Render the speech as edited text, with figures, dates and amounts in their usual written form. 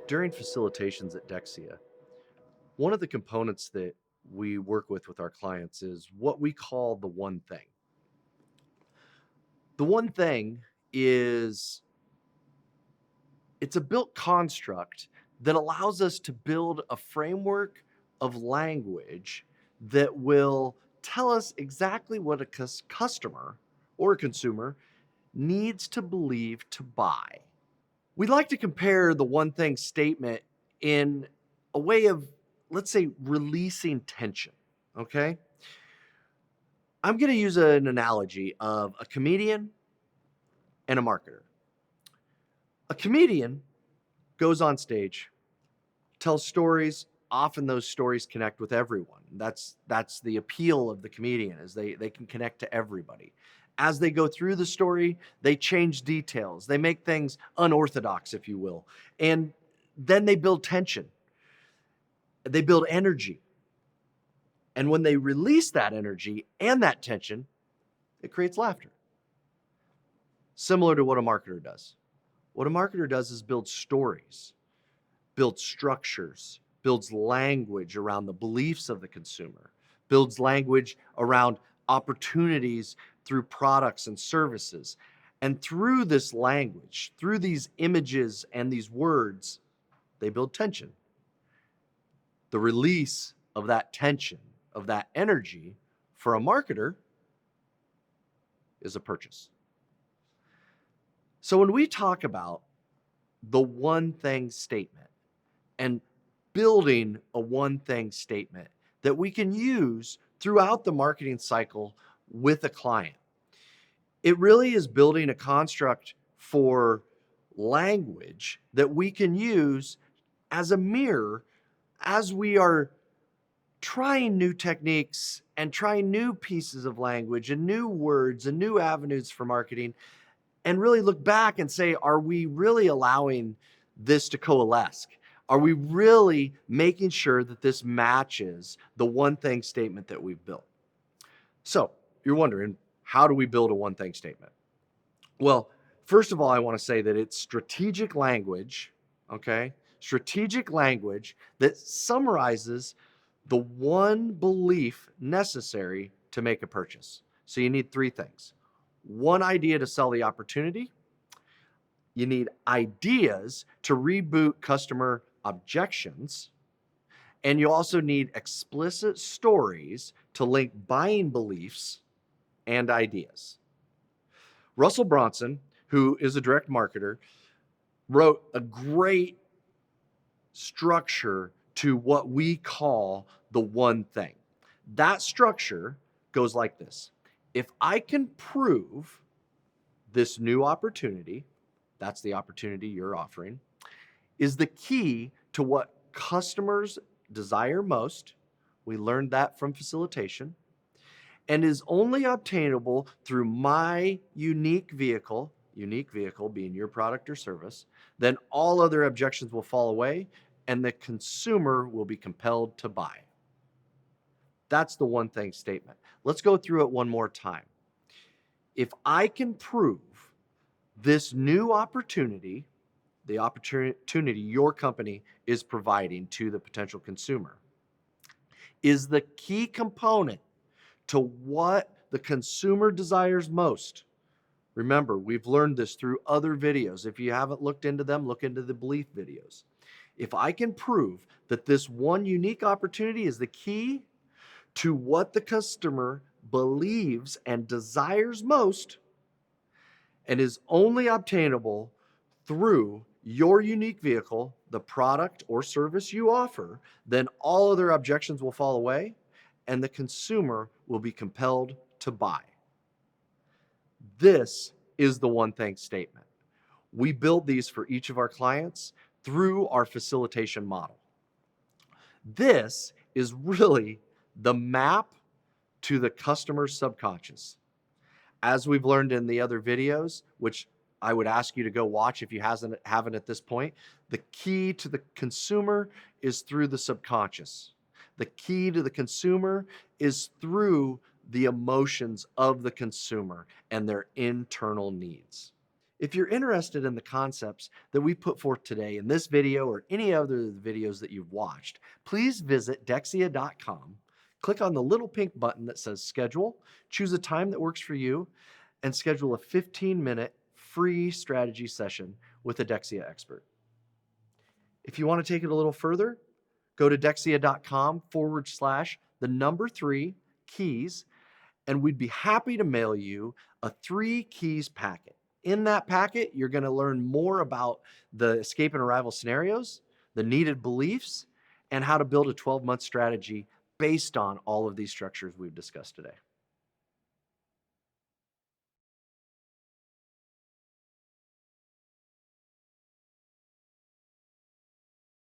During facilitations at Deksia, one of the components that we work with our clients is what we call the one thing. The one thing is it's a built construct that allows us to build a framework of language that will tell us exactly what a customer or a consumer needs to believe to buy. We like to compare the one thing statement in a way of, let's say, releasing tension. Okay. I'm going to use an analogy of a comedian and a marketer. A comedian goes on stage, tells stories. Often those stories connect with everyone. That's the appeal of the comedian, is they can connect to everybody. As they go through the story, they change details. They make things unorthodox, if you will. And then they build tension. They build energy. And when they release that energy and that tension, it creates laughter. Similar to what a marketer does. What a marketer does is build stories, builds structures, builds language around the beliefs of the consumer, builds language around opportunities through products and services. And through this language, through these images and these words, they build tension. The release of that tension, of that energy for a marketer is a purchase. So when we talk about the one thing statement and building a one thing statement that we can use throughout the marketing cycle with a client, it really is building a construct for language that we can use as a mirror as we are trying new techniques and trying new pieces of language and new words and new avenues for marketing, and really look back and say, are we really allowing this to coalesce? Are we really making sure that this matches the one thing statement that we've built? So you're wondering, how do we build a one thing statement? Well, first of all, I want to say that it's strategic language, okay? Strategic language that summarizes the one belief necessary to make a purchase. So you need three things: one idea to sell the opportunity, you need ideas to reboot customer objections, and you also need explicit stories to link buying beliefs and ideas. Russell Bronson, who is a direct marketer, wrote a great structure to what we call the one thing. That structure goes like this: if I can prove this new opportunity, that's the opportunity you're offering, is the key to what customers desire most. We learned that from facilitation, and is only obtainable through my unique vehicle being your product or service, then all other objections will fall away and the consumer will be compelled to buy. That's the one thing statement. Let's go through it one more time. If I can prove this new opportunity, the opportunity your company is providing to the potential consumer, is the key component to what the consumer desires most. Remember, we've learned this through other videos. If you haven't looked into them, look into the belief videos. If I can prove that this one unique opportunity is the key to what the customer believes and desires most, and is only obtainable through your unique vehicle, the product or service you offer, then all other objections will fall away and the consumer will be compelled to buy. This is the one thing statement. We build these for each of our clients through our facilitation model. This is really the map to the customer's subconscious. As we've learned in the other videos, which I would ask you to go watch if you haven't at this point, the key to the consumer is through the subconscious. The key to the consumer is through the emotions of the consumer and their internal needs. If you're interested in the concepts that we put forth today in this video or any other videos that you've watched, please visit Deksia.com, click on the little pink button that says schedule, choose a time that works for you, and schedule a 15-minute free strategy session with a Deksia expert. If you want to take it a little further, go to Deksia.com/3 keys, and we'd be happy to mail you a 3 keys packet. In that packet, you're going to learn more about the escape and arrival scenarios, the needed beliefs, and how to build a 12-month strategy based on all of these structures we've discussed today.